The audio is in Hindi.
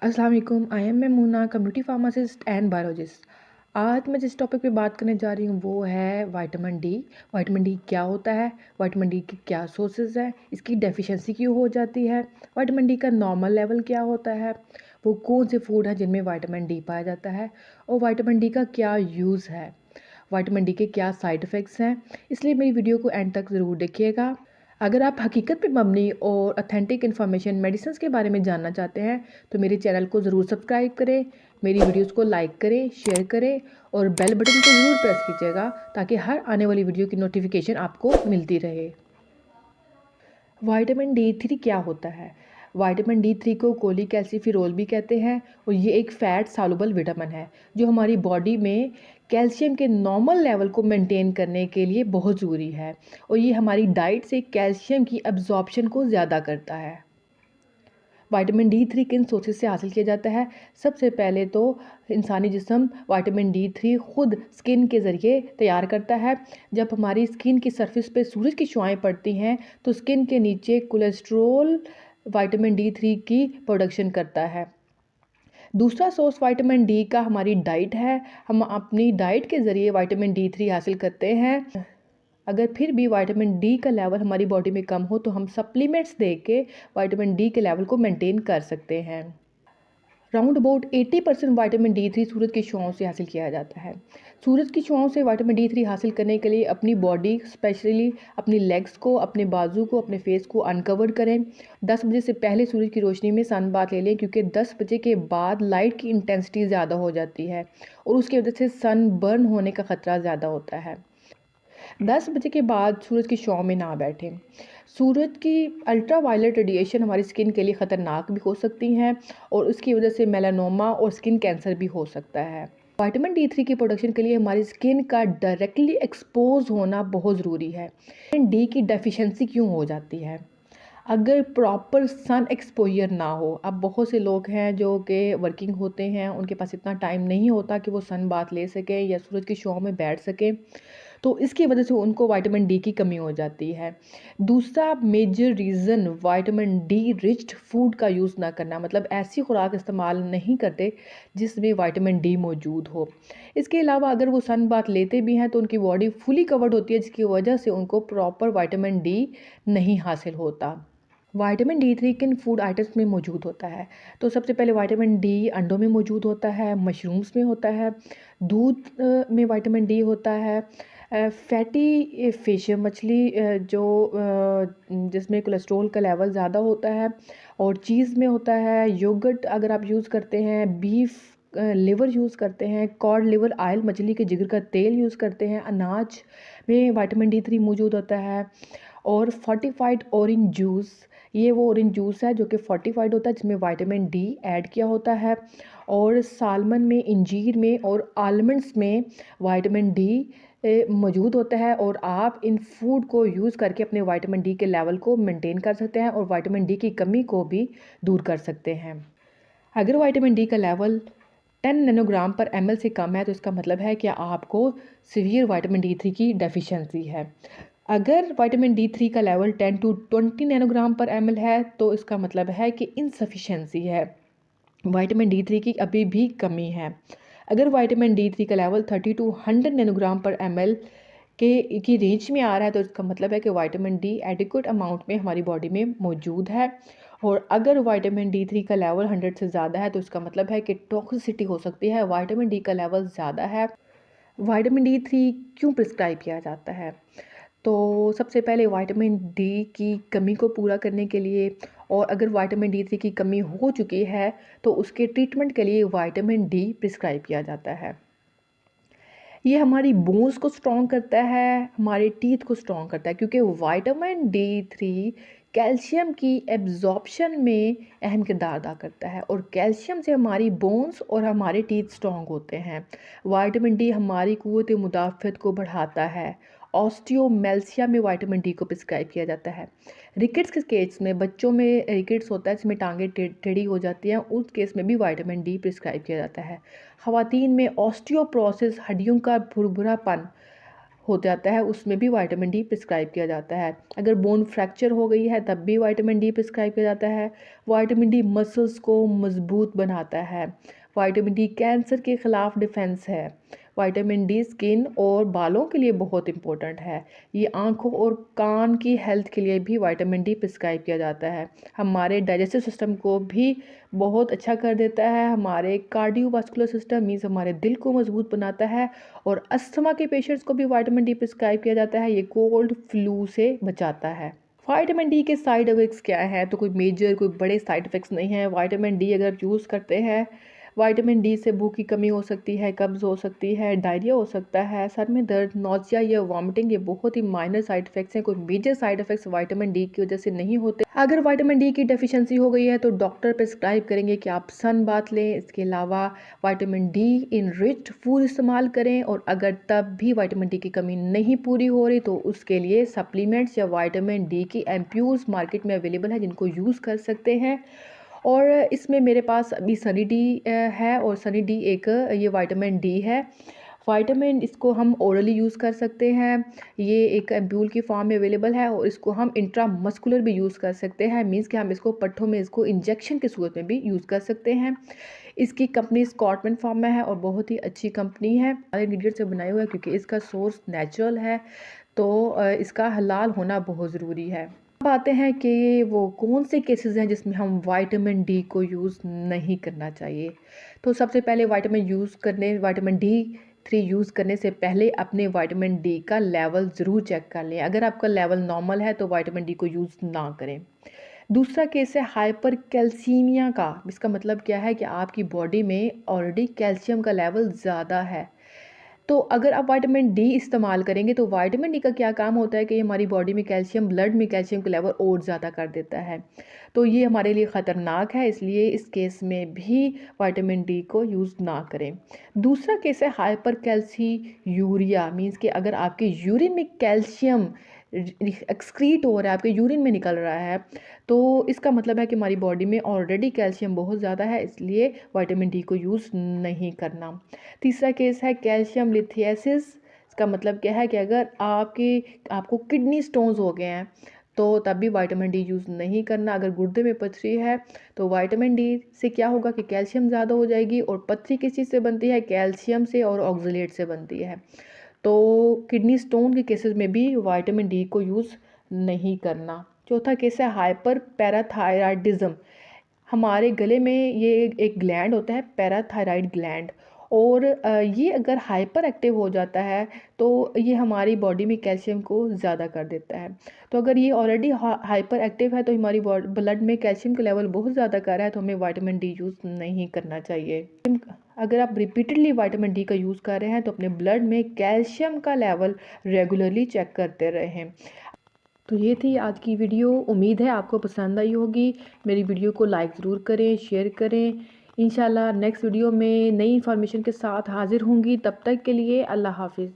अस्सलाम वालेकुम। I am Maimoona, community pharmacist and biologist. आज मैं जिस टॉपिक पे बात करने जा रही हूँ वो है विटामिन डी। विटामिन डी क्या होता है, विटामिन डी के क्या सोर्सेज हैं, इसकी डेफिशिएंसी क्यों हो जाती है, विटामिन डी का नॉर्मल लेवल क्या होता है, वो कौन से फूड हैं जिनमें विटामिन डी पाया जाता है और विटामिन डी का क्या यूज़ है, विटामिन डी के क्या साइड इफ़ेक्ट्स हैं। इसलिए मेरी वीडियो को एंड तक ज़रूर देखिएगा। अगर आप हकीकत पे मबनी और ऑथेंटिक इन्फॉर्मेशन मेडिसिन के बारे में जानना चाहते हैं तो मेरे चैनल को ज़रूर सब्सक्राइब करें, मेरी वीडियोस को लाइक करें, शेयर करें और बेल बटन को ज़रूर प्रेस कीजिएगा ताकि हर आने वाली वीडियो की नोटिफिकेशन आपको मिलती रहे। विटामिन डी थ्री क्या होता है? विटामिन डी थ्री को कोलीकैल्सिफेरॉल भी कहते हैं और ये एक फ़ैट सॉल्युबल विटामिन है जो हमारी बॉडी में कैल्शियम के नॉर्मल लेवल को मेंटेन करने के लिए बहुत ज़रूरी है और ये हमारी डाइट से कैल्शियम की अब्जॉर्प्शन को ज़्यादा करता है। विटामिन डी थ्री किन सोर्सेज से हासिल किया जाता है? सबसे पहले तो इंसानी जिस्म विटामिन डी थ्री खुद स्किन के ज़रिए तैयार करता है। जब हमारी स्किन की सरफेस पे सूरज की शुआएँ पड़ती हैं तो स्किन के नीचे कोलेस्ट्रॉल विटामिन डी थ्री की प्रोडक्शन करता है। दूसरा सोर्स विटामिन डी का हमारी डाइट है। हम अपनी डाइट के ज़रिए विटामिन डी थ्री हासिल करते हैं। अगर फिर भी विटामिन डी का लेवल हमारी बॉडी में कम हो तो हम सप्लीमेंट्स दे के विटामिन डी के लेवल को मेंटेन कर सकते हैं। Round about 80% vitamin D through सूरज की छाँव से हासिल किया जाता है। सूरज की छाँव से विटामिन डी थ्री हासिल करने के लिए अपनी बॉडी स्पेशली अपनी लेग्स को, अपने बाजू को, अपने फेस को अनकवर करें। 10 बजे से पहले सूरज की रोशनी में सन बाथ ले लें क्योंकि 10 बजे के बाद लाइट की इंटेंसिटी ज़्यादा हो जाती है और उसकी वजह से सन बर्न होने का ख़तरा ज़्यादा होता है। 10 बजे के बाद सूरज की छाँव में ना बैठें। सूरज की अल्ट्रा वायलेट रेडिएशन हमारी स्किन के लिए ख़तरनाक भी हो सकती हैं और उसकी वजह से मेलानोमा और स्किन कैंसर भी हो सकता है। विटामिन डी थ्री की प्रोडक्शन के लिए हमारी स्किन का डायरेक्टली एक्सपोज होना बहुत ज़रूरी है। विटामिन डी की डेफिशिएंसी क्यों हो जाती है? अगर प्रॉपर सन एक्सपोजर ना हो, अब बहुत से लोग हैं जो कि वर्किंग होते हैं, उनके पास इतना टाइम नहीं होता कि वो सन बाथ ले सकें या सूरज की छाँव में बैठ सकें, तो इसकी वजह से उनको विटामिन डी की कमी हो जाती है। दूसरा major reason vitamin D riched food का यूज़ ना करना, मतलब ऐसी खुराक इस्तेमाल नहीं करते जिसमें विटामिन डी मौजूद हो। इसके अलावा अगर वो सन बाथ लेते भी हैं तो उनकी बॉडी फुली कवर्ड होती है जिसकी वजह से उनको प्रॉपर विटामिन डी नहीं हासिल होता। विटामिन डी थ्री किन फूड आइटम्स में मौजूद होता है? तो सबसे पहले विटामिन डी अंडों में मौजूद होता है, मशरूम्स में होता है, दूध में विटामिन डी होता है, फैटी फ़िश मछली जिसमें कोलेस्ट्रॉल का लेवल ज़्यादा होता है और चीज़ में होता है, योगर्ट अगर आप यूज़ करते हैं, बीफ लिवर यूज़ करते हैं, कॉड लिवर ऑयल मछली के जिगर का तेल यूज़ करते हैं, अनाज में विटामिन डी थ्री मौजूद होता है और फोर्टिफाइड ऑरेंज जूस, ये वो ऑरेंज जूस है जो कि फोर्टिफाइड होता है जिसमें विटामिन डी ऐड किया होता है और सालमन में, इंजीर में और आलमंड्स में विटामिन डी मौजूद होता है और आप इन फूड को यूज़ करके अपने विटामिन डी के लेवल को मेंटेन कर सकते हैं और विटामिन डी की कमी को भी दूर कर सकते हैं। अगर विटामिन डी का लेवल 10 नैनोग्राम पर एमएल से कम है तो इसका मतलब है कि आपको सीवियर विटामिन डी थ्री की डेफिशिएंसी है। अगर विटामिन डी थ्री का लेवल 10 टू 20 नैनोग्राम पर एमएल है तो इसका मतलब है कि इनसफिशेंसी है, विटामिन डी थ्री की अभी भी कमी है। अगर विटामिन डी थ्री का लेवल 30 टू 100 नैनोग्राम पर एमएल की रेंज में आ रहा है तो इसका मतलब है कि विटामिन डी एडिक्वेट अमाउंट में हमारी बॉडी में मौजूद है और अगर विटामिन डी थ्री का लेवल 100 से ज़्यादा है तो इसका मतलब है कि टॉक्सिसिटी हो सकती है, विटामिन डी का लेवल ज़्यादा है। विटामिन डी थ्री क्यों प्रिस्क्राइब किया जाता है? तो सबसे पहले विटामिन डी की कमी को पूरा करने के लिए और अगर विटामिन डी थ्री की कमी हो चुकी है तो उसके ट्रीटमेंट के लिए विटामिन डी प्रिस्क्राइब किया जाता है। ये हमारी बोन्स को स्ट्रॉन्ग करता है, हमारे टीथ को स्ट्रॉन्ग करता है क्योंकि विटामिन डी थ्री कैल्शियम की एब्जॉर्प्शन में अहम किरदार अदा करता है और कैल्शियम से हमारी बोन्स और हमारे टीथ स्ट्रॉन्ग होते हैं। विटामिन डी हमारी क़ुव्वत मुदाफ़त को बढ़ाता है। ऑस्टियोमेल्सिया में विटामिन डी को प्रिस्क्राइब किया जाता है। रिकेट्स के केस में, बच्चों में रिकेट्स होता है जिसमें टांगें टेढ़ी हो जाती हैं, उस केस में भी विटामिन डी प्रिस्क्राइब किया जाता है। ख़वातीन में ऑस्टियोपोरोसिस, हड्डियों का भुरभुरापन हो जाता है उसमें भी विटामिन डी प्रिस्क्राइब किया जाता है। अगर बोन फ्रैक्चर हो गई है तब भी विटामिन डी प्रिस्क्राइब किया जाता है। विटामिन डी मसल्स को मजबूत बनाता है। विटामिन डी कैंसर के ख़िलाफ़ डिफेंस है। विटामिन डी स्किन और बालों के लिए बहुत इंपॉर्टेंट है। ये आँखों और कान की हेल्थ के लिए भी विटामिन डी प्रिस्क्राइब किया जाता है। हमारे डाइजेस्टिव सिस्टम को भी बहुत अच्छा कर देता है। हमारे कार्डियोवास्कुलर सिस्टम मीन्स हमारे दिल को मजबूत बनाता है। और अस्थमा के पेशेंट्स को भी विटामिन डी प्रिस्क्राइब किया जाता है। ये कोल्ड फ्लू से बचाता है। विटामिन डी के साइड इफ़ेक्ट्स क्या है? तो कोई मेजर कोई बड़े साइड इफ़ेक्ट्स नहीं है। विटामिन डी अगर यूज़ करते हैं, विटामिन डी से भूख की कमी हो सकती है, कब्ज़ हो सकती है, डायरिया हो सकता है, सर में दर्द, नौसिया या वॉमिटिंग, ये बहुत ही माइनर साइड इफ़ेक्ट्स हैं। कोई major side effects vitamin D की वजह से नहीं होते। अगर विटामिन डी की डेफिशिएंसी हो गई है तो डॉक्टर प्रिस्क्राइब करेंगे कि आप सन बाथ लें। इसके अलावा विटामिन डी इनरिच्ड फूड इस्तेमाल करें। और अगर तब भी विटामिन डी की कमी नहीं पूरी हो रही तो उसके लिए सप्लीमेंट्स या विटामिन डी की एम्प्यूल्स मार्केट में अवेलेबल है जिनको यूज़ कर सकते हैं। और इसमें मेरे पास अभी सनी डी है और सनी डी एक ये विटामिन डी है। विटामिन इसको हम ओरली यूज़ कर सकते हैं। ये एक एम्प्यूल की फॉर्म में अवेलेबल है और इसको हम इंट्रामस्कुलर भी यूज़ कर सकते हैं। मीन्स कि हम इसको पट्ठों में इसको इंजेक्शन की सूरत में भी यूज़ कर सकते हैं। इसकी कंपनी स्कॉटमैन फॉर्म में है और बहुत ही अच्छी कंपनी है। सारे इंग्रेडिएंट से बनाया हुआ है क्योंकि इसका सोर्स नेचुरल है, तो इसका हलाल होना बहुत ज़रूरी है। अब आते हैं कि वो कौन से केसेस हैं जिसमें हम विटामिन डी को यूज़ नहीं करना चाहिए। तो सबसे पहले विटामिन डी 3 यूज़ करने से पहले अपने विटामिन डी का लेवल ज़रूर चेक कर लें। अगर आपका लेवल नॉर्मल है तो विटामिन डी को यूज़ ना करें। दूसरा केस है हाइपर कैल्सीमिया का। इसका मतलब क्या है कि आपकी बॉडी में ऑलरेडी कैल्शियम का लेवल ज़्यादा है। तो अगर आप विटामिन डी इस्तेमाल करेंगे तो विटामिन डी का क्या काम होता है कि हमारी बॉडी में कैल्शियम, ब्लड में कैल्शियम का लेवल और ज़्यादा कर देता है। तो ये हमारे लिए ख़तरनाक है, इसलिए इस केस में भी विटामिन डी को यूज़ ना करें। दूसरा केस है हाइपर कैल्सीयूरिया। मीन्स कि अगर आपके यूरिन में कैल्शियम एक्सक्रीट हो रहा है, आपके यूरिन में निकल रहा है, तो इसका मतलब है कि हमारी बॉडी में ऑलरेडी कैल्शियम बहुत ज़्यादा है, इसलिए विटामिन डी को यूज़ नहीं करना। तीसरा केस है कैल्शियम लिथियासिस। इसका मतलब क्या है कि अगर आपको किडनी स्टोन्स हो गए हैं तो तब भी विटामिन डी यूज़ नहीं करना। अगर गुर्दे में पथरी है तो विटामिन डी से क्या होगा कि कैल्शियम ज़्यादा हो जाएगी। और पथरी किस चीज़ से बनती है? कैल्शियम से और ऑक्सलेट से बनती है। तो किडनी स्टोन के केसेस में भी विटामिन डी को यूज़ नहीं करना। चौथा केस है हाइपर पैराथायराइडिज्म। हमारे गले में ये एक ग्लैंड होता है, पैराथायराइड ग्लैंड। और ये अगर हाइपर एक्टिव हो जाता है तो ये हमारी बॉडी में कैल्शियम को ज़्यादा कर देता है। तो अगर ये ऑलरेडी हाइपर एक्टिव है तो हमारी ब्लड में कैल्शियम का लेवल बहुत ज़्यादा कर रहा है, तो हमें विटामिन डी यूज़ नहीं करना चाहिए। अगर आप रिपीटेडली विटामिन डी का यूज़ कर रहे हैं तो अपने ब्लड में कैल्शियम का लेवल रेगुलरली चेक करते रहें। तो ये थी आज की वीडियो। उम्मीद है आपको पसंद आई होगी। मेरी वीडियो को लाइक ज़रूर करें, शेयर करें। इंशाल्लाह नेक्स्ट वीडियो में नई इन्फॉर्मेशन के साथ हाज़िर होंगी। तब तक के लिए अल्लाह हाफ़िज़।